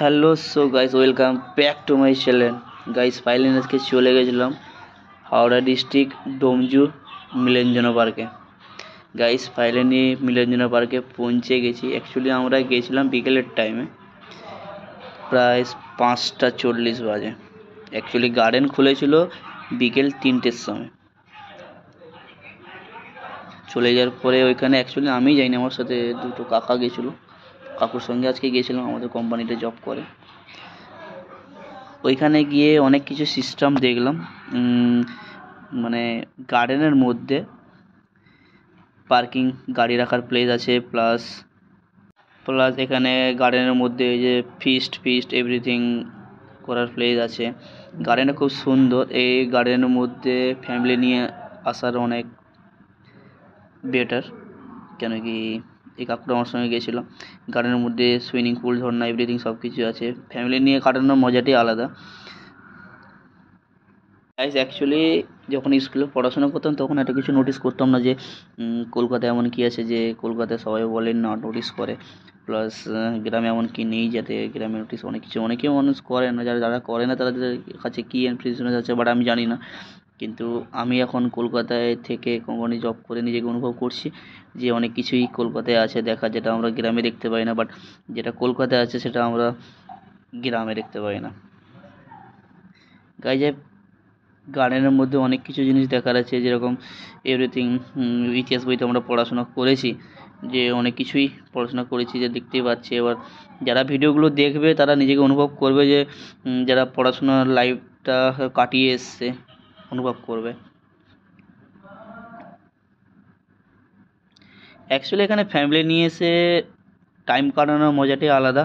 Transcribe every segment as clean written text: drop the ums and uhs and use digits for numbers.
Hello so guys, welcome back to my channel. Guys finally আজকে চলে গেছিলাম Howrah district ডোমজু মিলনজনা পার্কে। গাইস ফাইনালি মিলনজনা পার্কে পৌঁছে গেছি। অ্যাকচুয়ালি আমরা গেছিলাম বিকেলের টাইমে, প্রায় 5:40 বাজে। অ্যাকচুয়ালি গার্ডেন খুলেছিল বিকেল 3টের সময়। চলে যাওয়ার পরে ওইখানে অ্যাকচুয়ালি আমি যাইনি, আমার সাথে দুটো কাকা গেছিলো। কাকুর সঙ্গে আজকে গিয়েছিলাম, আমাদের কোম্পানিতে জব করে। ওইখানে গিয়ে অনেক কিছু সিস্টেম দেখলাম। মানে গার্ডেনের মধ্যে পার্কিং গাড়ি রাখার প্লেস আছে, প্লাস প্লাস এখানে গার্ডেনের মধ্যে এই যে ফিস্ট এভরিথিং করার প্লেস আছে। গার্ডেনটা খুব সুন্দর। এই গার্ডেনের মধ্যে ফ্যামিলি নিয়ে আসার অনেক বেটার, কেন কি এই কাকুটা আমার সঙ্গে গেছিলো। গার্ডেনের মধ্যে সুইমিং পুল, ঝর্ণা, এভরিথিং সব কিছু আছে। ফ্যামিলি নিয়ে কাটানোর মজাটাই আলাদা। গাইস অ্যাকচুয়ালি যখন স্কুলে পড়াশোনা করতাম তখন এত কিছু নোটিস করতাম না যে কলকাতায় এমন কি আছে যে কলকাতায় সবাই বলেন না নোটিস করে। প্লাস গ্রামে এমন কি নেই যাতে গ্রামে নোটিস অনেক কিছু অনেকেই মানুষ করে না, যারা যারা করে না তাদের কাছে কী ইনফরমেশন আছে বাট আমি জানি না। কিন্তু আমি এখন কলকাতায় থেকে কোম্পানি জব করে নিজেকে অনুভব করছি যে অনেক কিছুই কলকাতায় আছে দেখা, যেটা আমরা গ্রামে দেখতে পাই না, বাট যেটা কলকাতায় আছে সেটা আমরা গ্রামে দেখতে পাই না। গাইজ গার্ডেনের মধ্যে অনেক কিছু জিনিস দেখার আছে, যেরকম এভরিথিং। ইতিহাস বইতে আমরা পড়াশোনা করেছি, যে অনেক কিছুই পড়াশোনা করেছি যে দেখতেই পাচ্ছি। এবার যারা ভিডিওগুলো দেখবে তারা নিজেকে অনুভব করবে যে যারা পড়াশোনার লাইফটা কাটিয়ে এসছে অনুভব করবে। অ্যাকচুয়ালি এখানে ফ্যামিলি নিয়ে এসে টাইম কাটানোর মজাটাই আলাদা।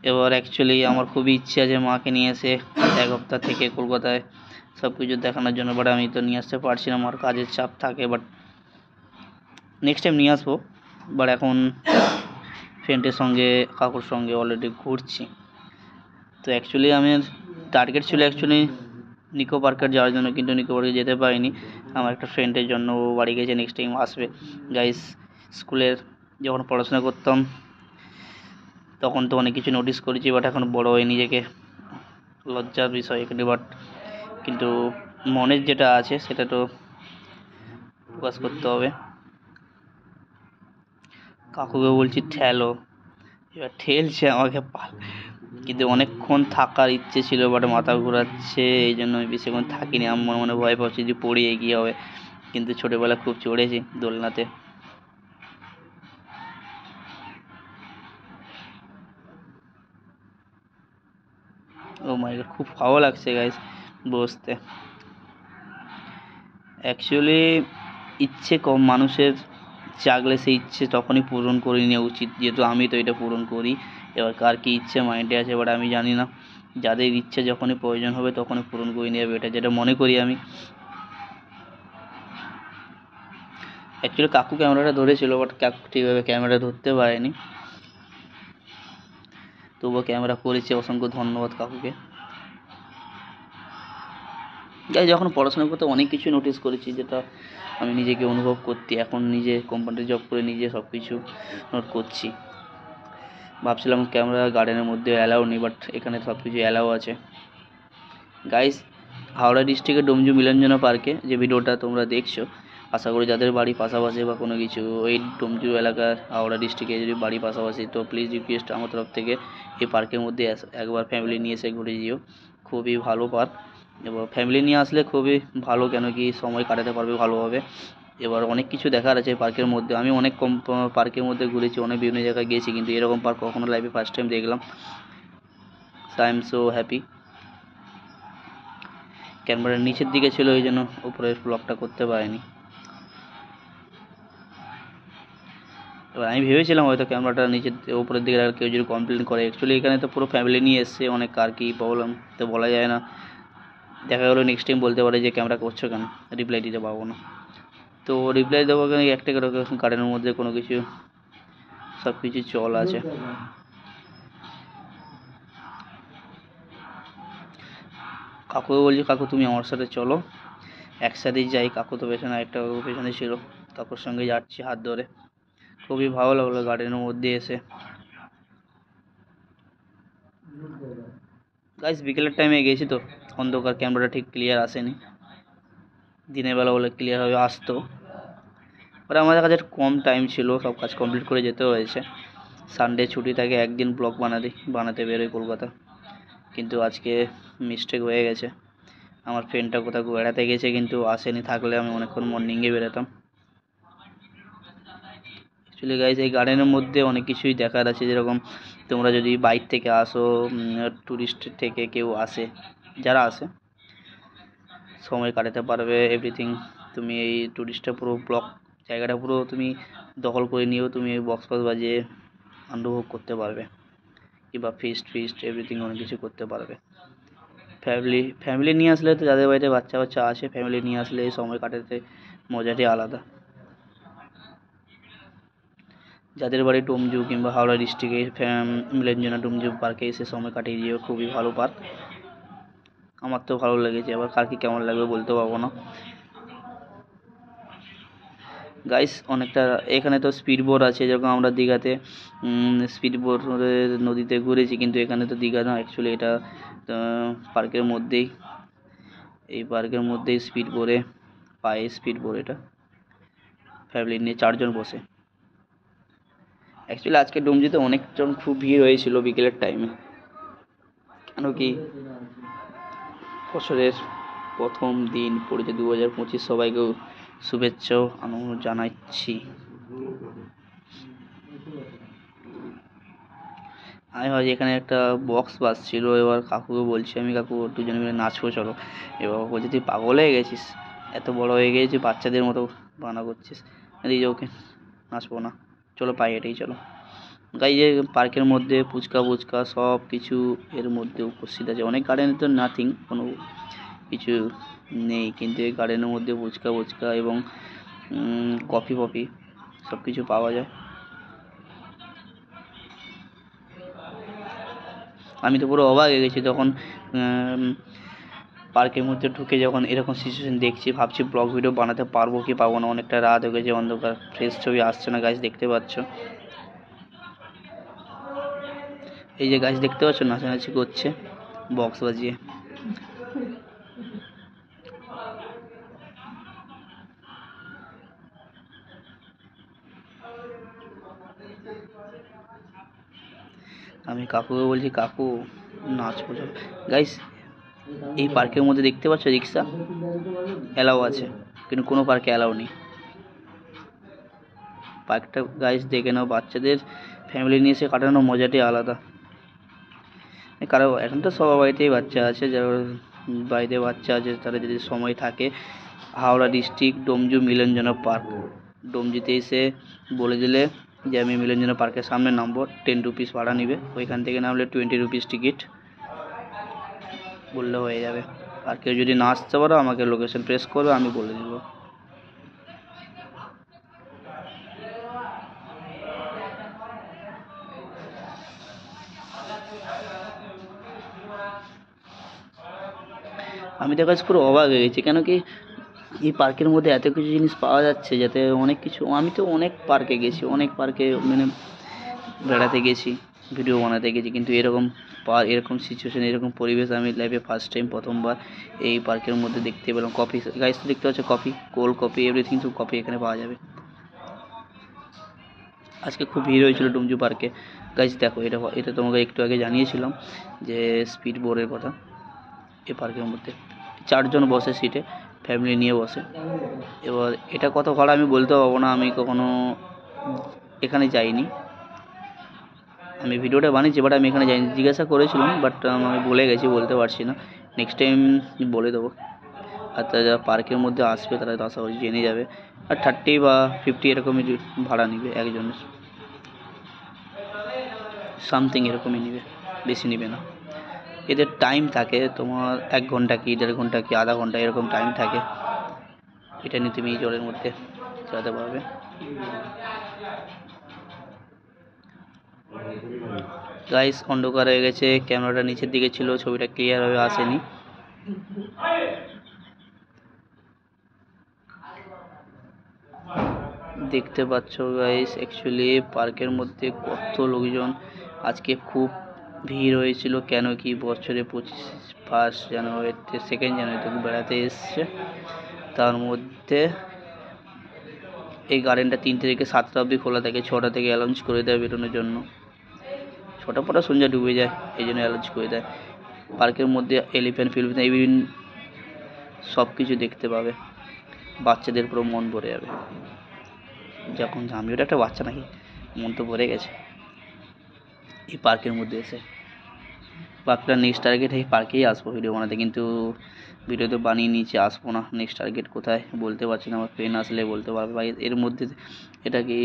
এবার অ্যাকচুয়ালি আমার খুবই ইচ্ছে আছে মাকে নিয়ে এসে 1 সপ্তাহ থেকে কলকাতায় সব কিছু দেখানোর জন্য, বাট আমি তো নিয়ে আসতে পারছি না, আমার কাজের চাপ থাকে। বাট নেক্সট টাইম নিয়ে আসবো। বাট এখন ফ্রেন্ডের সঙ্গে কাকুর সঙ্গে অলরেডি ঘুরছি। তো অ্যাকচুয়ালি আমার টার্গেট ছিল নিকো পার্কে যাওয়ার জন্য, কিন্তু নিকো পার্কে যেতে পারিনি। আমার একটা ফ্রেন্ডের জন্য ও বাড়ি গেছে, নেক্সট টাইম আসবে। গাইস স্কুলের যখন পড়াশোনা করতাম তখন তো অনেক কিছু নোটিস করেছি, বাট এখন বড় হয়ে নিজেকে লজ্জার বিষয় এখানে। বাট কিন্তু মনের যেটা আছে সেটা তো প্রকাশ করতে হবে। কাকুকে বলছি ঠেলো, এবার ঠেলছে আমাকে, কিন্তু অনেকক্ষণ থাকার ইচ্ছে ছিল বাট মাথা ঘোরাচ্ছে, এই জন্য আমি বেশিক্ষণ থাকিনি। আমি মনে মনে ভয় পাচ্ছি যে পড়ে এগিয়ে হবে, কিন্তু ছোটোবেলা খুব চড়েছি দোলনাতে। ও মাই গড, খুব ভালো লাগছে গাইস বসতে। অ্যাকচুয়ালি ইচ্ছে কম মানুষের, জাগলে সেই ইচ্ছে তখনই পূরণ করে নেওয়া উচিত, যেহেতু আমি তো এটা পূরণ করি। এবার কার কী ইচ্ছে মাইন্ডে আছে বাট আমি জানি না। যাদের ইচ্ছে যখনই প্রয়োজন হবে তখনই পূরণ করে নেওয়া এটা যেটা মনে করি আমি। অ্যাকচুয়ালি কাকু ক্যামেরাটা ধরেছিল বাট কাকু ঠিকভাবে ক্যামেরা ধরতে পারেনি, তবুও ক্যামেরা করেছে। অসংখ্য ধন্যবাদ কাকুকে। যাই, যখন পড়াশোনা করতে অনেক কিছু নোটিস করেছি যেটা আমি নিজেকে অনুভব করতে এখন নিজে কোম্পানিতে জব করে নিজে সব কিছু নোট করছি। ভাবছিলাম ক্যামেরা গার্ডেনের মধ্যে অ্যালাউ নেই, বাট এখানে সব কিছু অ্যালাউ আছে। গাইস হাওড়া ডিস্ট্রিক্টের ডোমজু মিলনজনা পার্কে যে ভিডিওটা তোমরা দেখছো, আশা করি যাদের বাড়ি পাশাপাশি বা কোনো কিছু এই ডোমজু এলাকার হাওড়া ডিস্ট্রিক্টে যদি বাড়ি পাশাপাশি, তো প্লিজ রিকোয়েস্ট আমার তরফ থেকে এই পার্কের মধ্যে একবার ফ্যামিলি নিয়ে এসে ঘুরে যেও। খুবই ভালো পার্ক, এবং ফ্যামিলি নিয়ে আসলে খুবই ভালো, কেন কি সময় কাটাতে পারবে ভালোভাবে। এবার অনেক কিছু দেখার আছে পার্কের মধ্যে। আমি অনেক কম পার্কের মধ্যে ঘুরেছি, অনেক বিভিন্ন জায়গায় গিয়েছি, কিন্তু এরকম পার্ক কখনো লাইফে ফার্স্ট টাইম দেখলাম। I am so happy. ক্যামেরার নিচের দিকে ছিল ওই জন্য উপরের ব্লগটা করতে পারিনি। এবার আমি ভেবেছিলাম হয়তো ক্যামেরাটা নিচের উপরের দিকে কেউ যদি কমপ্লেন করে। অ্যাকচুয়ালি এখানে তো পুরো ফ্যামিলি নিয়ে এসছে, অনেক কার কী প্রবলেম তো বলা যায় না। দেখা গেলো নেক্সট টাইম বলতে পারে যে ক্যামেরা করছো কেন, রিপ্লাই দিতে পারবো না। তো রিপ্লাই দেবো কেন, একটা করে গার্ডেনের মধ্যে কোনো কিছু সব কিছু চল আছে। কাকুকে বলছি কাকু তুমি আমার সাথে চলো, একসাথেই যাই। কাকু তো পেছনে, একটা পেছনে ছিল, কাকুর সঙ্গে যাচ্ছি হাত ধরে। খুবই ভালো লাগলো গার্ডেনের মধ্যে এসে। গাইস বিকেলের টাইমে গেছি তো অন্ধকার, ক্যামেরাটা ঠিক ক্লিয়ার আসেনি, দিনের বেলা বলে ক্লিয়ারভাবে আসতো। আর আমাদের কাছে কম টাইম ছিল, সব কাজ কমপ্লিট করে যেতে হয়েছে। সানডে ছুটি থাকে, একদিন ব্লগ বানাতে বেরোই কলকাতা, কিন্তু আজকে মিস্টেক হয়ে গেছে। আমার ফ্রেন্ডটা কোথাও বেড়াতে গেছে কিন্তু আসেনি, থাকলে আমি অনেকক্ষণ মর্নিংয়ে বেরোতাম। অ্যাকচুয়ালি গাইজ এই গার্ডেনের মধ্যে অনেক কিছুই দেখার আছে, যেরকম তোমরা যদি বাইক থেকে আসো, ট্যুরিস্ট থেকে কেউ আসে, যারা আসে সময় কাটাতে পারবে এভরিথিং। তুমি এই ট্যুরিস্টটা পুরো ব্লক জায়গাটা পুরো তুমি দখল করে নিয়েও তুমি বক্স ফক্স বাজিয়ে উপভোগ করতে পারবে, কিংবা ফিস্ট এভরিথিং অনেক কিছু করতে পারবে। ফ্যামিলি নিয়ে আসলে তো, যাদের বাড়িতে বাচ্চা বাচ্চা আছে, ফ্যামিলি নিয়ে আসলে এই সময় কাটাতে মজাটাই আলাদা। যাদের বাড়ি ডোমজু কিংবা হাওড়া ডিস্ট্রিক্টে মিলনজনা ডোমজু পার্কে এসে সময় কাটিয়ে দিও, খুবই ভালো পার্ক। আমার তো ভালো লেগেছে, আবার কার কি কেমন লাগবে বলতে পারবো না। গাইস অনেকটা এখানে তো স্পিড বোট আছে, যেরকম আমরা দীঘাতে স্পিড বোট নদীতে ঘুরেছি, কিন্তু এখানে তো দীঘা না, অ্যাকচুয়ালি এটা পার্কের মধ্যেই, এই পার্কের মধ্যেই স্পিড বোটে পায়ে স্পিড বোট, এটা ফ্যামিলি নিয়ে 4 জন বসে। অ্যাকচুয়ালি আজকে ডোমজুতে অনেকজন, খুব ভিড় হয়েছিল বিকেলের টাইমে, কেন কি বছরের প্রথম দিন পড়েছে 2025, সবাইকেও শুভেচ্ছা জানাচ্ছি। আমি ভাবছি এখানে একটা বক্স বাজছিল, এবার কাকুকে বলছি আমি, কাকু দুজনে মিলে নাচবো চলো। এবার বলছে তুই পাগল হয়ে গেছিস, এত বড় হয়ে গেছিস বাচ্চাদের মতো বানা করছিস। দিয়ে ওকে নাচবো না, চলো পায়ে হেঁটেই চলো। গাই যে পার্কের মধ্যে ফুচকা সব কিছু এর মধ্যে উপস্থিত আছে। অনেক গার্ডেনে তো নাথিং, কোনো কিছু নেই, কিন্তু এই গার্ডেনের মধ্যে ফুচকা এবং কফি সব কিছু পাওয়া যায়। আমি তো পুরো অবাক হয়ে গেছি তখন পার্কের মধ্যে ঢুকে, যখন এরকম সিচুয়েশন দেখছি, ভাবছি ব্লগ ভিডিও বানাতে পারবো কি পাবো না। অনেকটা রাত হয়ে গেছে, অন্ধকার, ফ্রেশ ছবি আসছে না। গাছ দেখতে পাচ্ছ, এই যে গাছ দেখতে পাচ্ছ নাচানাচি করছে বক্স বাজিয়ে। আমি কাকুকে বলছি কাকু নাচবো চলো। গাইস এই পার্কের মধ্যে দেখতে পাচ্ছ রিক্সা অ্যালাউ আছে, কিন্তু কোনো পার্কে অ্যালাউ নেই। পার্কটা গাইস দেখে নাও, বাচ্চাদের ফ্যামিলি নিয়ে এসে কাটানোর মজাটাই আলাদা। কারণ এখন তো সবার বাড়িতেই বাচ্চা আছে, যারা বাড়িতে বাচ্চা আছে তারা যদি সময় থাকে, হাওড়া ডিস্ট্রিক্ট ডোমজু মিলনজনা পার্ক, ডোমজুতে এসে বলে দিলে যে আমি মিলনজনা পার্কের সামনে নামবো, 10 রুপিস ভাড়া নিবে, ওইখান থেকে নামলে 20 রুপিস টিকিট, বললে হয়ে যাবে। আর কেউ যদি না আসতে পারো আমাকে লোকেশন প্রেস করবে, আমি বলে দেবো। আমি তো কাছে পুরো অবাক হয়ে গেছি, কেন কি এই পার্কের মধ্যে এত কিছু জিনিস পাওয়া যাচ্ছে, যাতে অনেক কিছু। আমি তো অনেক পার্কে গেছি, অনেক পার্কে মানে বেড়াতে গেছি, ভিডিও বানাতে গেছি, কিন্তু এরকম সিচুয়েশন, এরকম পরিবেশ আমি লাইফে ফার্স্ট টাইম, প্রথমবার এই পার্কের মধ্যে দেখতে পেলাম। কফি গাইস তো দেখতে পাচ্ছ, কফি, কোল্ড কফি, এভরিথিং সব কফি এখানে পাওয়া যাবে। আজকে খুব ভিড় হয়েছিল ডুমজু পার্কে। গাইস দেখো, এটা তোমাকে একটু আগে জানিয়েছিলাম যে স্পিড বোর্ডের কথা। এই পার্কের মধ্যে 4 জন বসে সিটে, ফ্যামিলি নিয়ে বসে। এবার এটা কত ভাড়া আমি বলতে পারবো না, আমি কখনো এখানে যাইনি। আমি ভিডিওটা বানিয়েছি, বাট আমি এখানে যাইনি, জিজ্ঞাসা করেছিলাম, বাট আমি ভুলে গেছি, বলতে পারছি না। নেক্সট টাইম বলে দেবো। আর তারা যারা পার্কের মধ্যে আসবে তারা তো আশা করি জেনে যাবে। আর 30 বা 50 এরকমই ভাড়া নিবে একজনের, সামথিং এরকমই নিবে, বেশি নিবে না। এদের টাইম থাকে তোমার 1 ঘন্টা কি 1.5 ঘন্টা কি আধা ঘন্টা এরকম টাইম থাকে, এটা নিয়ে তুমি জলের মধ্যে চালাতে পারবে। গাইস অন্ধকার হয়ে গেছে, ক্যামেরাটা নিচের দিকে ছিল, ছবিটা ক্লিয়ারভাবে আসেনি। দেখতে পাচ্ছ গাইস, অ্যাকচুয়ালি পার্কের মধ্যে কত লোকজন, আজকে খুব ভিড় হয়েছিল, কেন কি বছরে 1 জানুয়ারিতে 2 জানুয়ারিতে বেড়াতে এসছে। তার মধ্যে এই গার্ডেনটা 3টে থেকে 7টা অবধি খোলা থাকে, 6টা থেকে অ্যালাউন্স করে দেয় বেরোনোর জন্য। 6টা পরে সন্ধ্যা ডুবে যায়, এই জন্য অ্যালাউন্স করে দেয়। পার্কের মধ্যে এলিফ্যান্ট ফিলিফ্যান্ট বিভিন্ন সব কিছু দেখতে পাবে, বাচ্চাদের পুরো মন ভরে যাবে। যখন আমিও একটা বাচ্চা নাকি, মন তো ভরে গেছে এই পার্কের মধ্যে এসে। পার্কটা নেক্সট টার্গেট এই পার্কেই আসবো ভিডিও বানাতে, কিন্তু ভিডিও তো বানিয়ে নিচে আসবো না। নেক্সট টার্গেট কোথায় বলতে পারছি না, আমার ফ্রেন্ড আসলে বলতে পারবে। ভাই এর মধ্যে এটা কি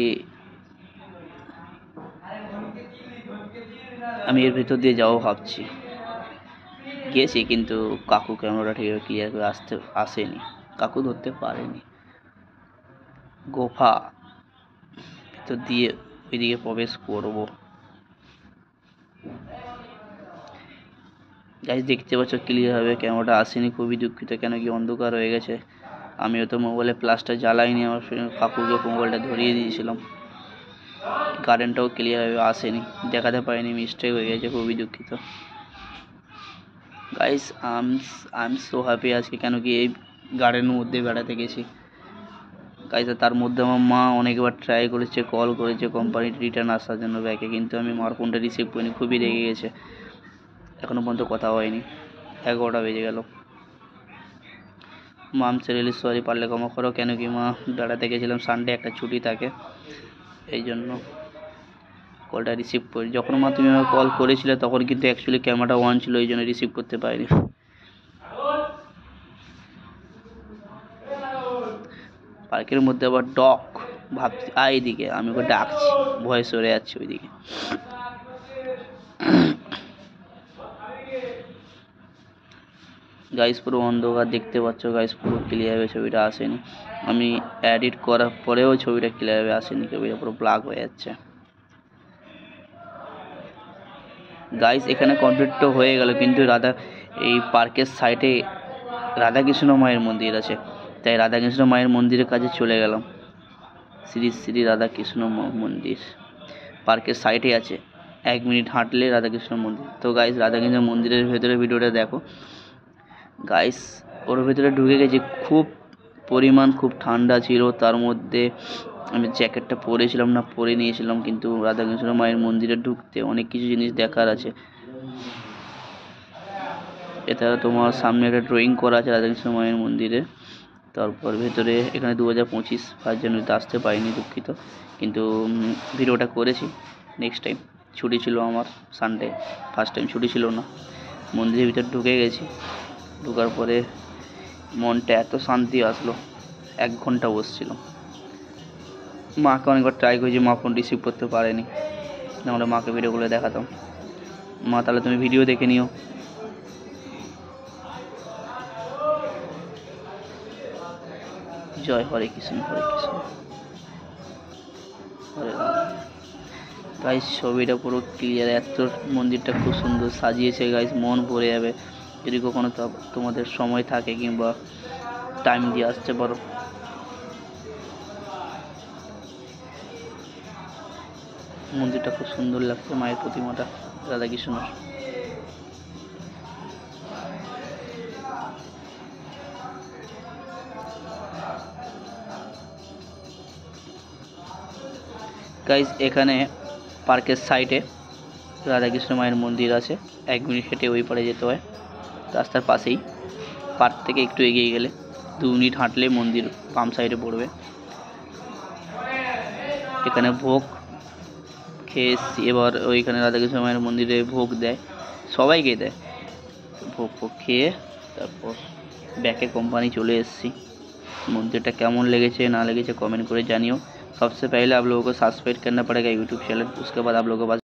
আমি এর ভিতর দিয়ে যাবো ভাবছি, গিয়েছি কিন্তু কাকু ক্যামেরাটা ঠিকভাবে ক্লিয়ার করে আসেনি, কাকু ধরতে পারেনি। গোফা ভিতর দিয়ে ওইদিকে প্রবেশ করবো। গাইস দেখতে পাচ্ছ ক্লিয়ার হবে, ক্যামেরাটা আসেনি, খুবই দুঃখিত, কেন কি অন্ধকার হয়ে গেছে। আমিও তো মোবাইলে প্লাসটা জ্বালাইনি, আমার কাকুকে মোবাইলটা ধরিয়ে দিয়েছিলাম। কারেন্টটাও ক্লিয়ারভাবে আসেনি, দেখাতে পারিনি, মিস্টেক হয়ে গেছে, খুবই দুঃখিত। Guys I am so happy আজকে, কেন কি এই গার্ডেনের মধ্যে বেড়াতে গেছি। গাইস তার মধ্যে আমার মা অনেকবার ট্রাই করেছে, কল করেছে কোম্পানি রিটার্ন আসার জন্য ব্যাকে, কিন্তু আমি মার ফোনটা রিসিভ করিনি, খুবই রেগে গেছে। এখনো পর্যন্ত কথা হয়নি, 11টা বেজে গেল। মা আমি রিয়েলি সরি, পারলে ক্ষমা করো, কেন কি মা বেড়াতে গেছিলাম, সানডে একটা ছুটি থাকে, এই জন্য কলটা রিসিভ করি। যখন মা তুমি আমাকে কল করেছিলে তখন কিন্তু অ্যাকচুয়ালি ক্যামেরাটা অন ছিল, এই জন্য রিসিভ করতে পারিনি। পার্কের মধ্যে আবার ডগ ভাবছি এইদিকে, আমি ওকে ডাকছি, ভয় সরে যাচ্ছে ওইদিকে। গাইস পুরো অন্ধকার দেখতে পাচ্ছ, গাইস পুরো ক্লিয়ারভাবে ছবিটা আসেনি, আমি এডিট করার পরেও ছবিটা ক্লিয়ারভাবে আসেনি, ছবিটা পুরো ব্ল্যাক হয়ে যাচ্ছে। গাইস এখানে কমপ্লিট তো হয়ে গেল, কিন্তু এই পার্কের সাইডে রাধাকৃষ্ণ মায়ের মন্দির আছে, তাই রাধাকৃষ্ণ মায়ের মন্দিরের কাছে চলে গেলাম। শ্রী শ্রী রাধাকৃষ্ণ মন্দির পার্কের সাইডে আছে, 1 মিনিট হাঁটলে রাধাকৃষ্ণ মন্দির। তো গাইস রাধাকৃষ্ণ মন্দিরের ভেতরে ভিডিওটা দেখো। গাইস ওর ভেতরে ঢুকে গেছি, খুব ঠান্ডা ছিল, তার মধ্যে আমি জ্যাকেটটা পরেছিলাম না, পরে নিয়েছিলাম, কিন্তু রাধাকৃষ্ণ মায়ের মন্দিরে ঢুকতে অনেক কিছু জিনিস দেখার আছে। এছাড়া তোমার সামনে একটা ড্রয়িং করা আছে রাধাকৃষ্ণ মায়ের মন্দিরে। তারপর ভেতরে এখানে 2025 ফার্স্ট জানুয়ারিতে আসতে পারিনি, দুঃখিত, কিন্তু ভিডিওটা করেছি। নেক্সট টাইম ছুটি ছিল আমার, সানডে, ফার্স্ট টাইম ছুটি ছিল না। মন্দিরের ভিতর ঢুকে গেছি, ঢোকার পরে মনটা এত শান্তি আসলো, 1 ঘন্টা বসছিলাম। মাকে অনেকবার ট্রাই করেছি, মা ফোন রিসিভ করতে পারেনি, নাহলে মাকে ভিডিওগুলো দেখাতাম। মা তাহলে তুমি ভিডিও দেখে নিও। জয় হরে কৃষ্ণ হরে কৃষ্ণ হরে রাম। গাইস ছবিটা পুরো ক্লিয়ার, এত মন্দিরটা খুব সুন্দর সাজিয়েছে গাইস, মন ভরে যাবে। যদি কখনো তোমাদের সময় থাকে কিংবা টাইম দিয়ে আসতে পারো। মন্দিরটা খুব সুন্দর লাগছে, মায়ের প্রতিমাটা রাধাকৃষ্ণর। গাইস এখানে পার্কের সাইডে রাধাকৃষ্ণ মায়ের মন্দির আছে, 1 মিনিট হেঁটে ওই পারে যেতে হয়, রাস্তার পাশেই। পার্ক থেকে একটু এগিয়ে গেলে 2 মিনিট হাঁটলে মন্দির বাম সাইডে পড়বে। এখানে ভোগ খেয়ে এবার ওইখানে রাধাকৃষ্ণ মায়ের মন্দিরে ভোগ দেয়, সবাইকে দেয়। ভোগ খেয়ে তারপর ব্যাকে কোম্পানি চলে एससी। मंदिरটা কেমন লেগেছে না লেগেছে कमेंट করে জানিও। सबसे पहले आप लोगों को सब्सक्राइब करना पड़ेगा यूट्यूब चैनल, उसके बाद आप लोगों के पास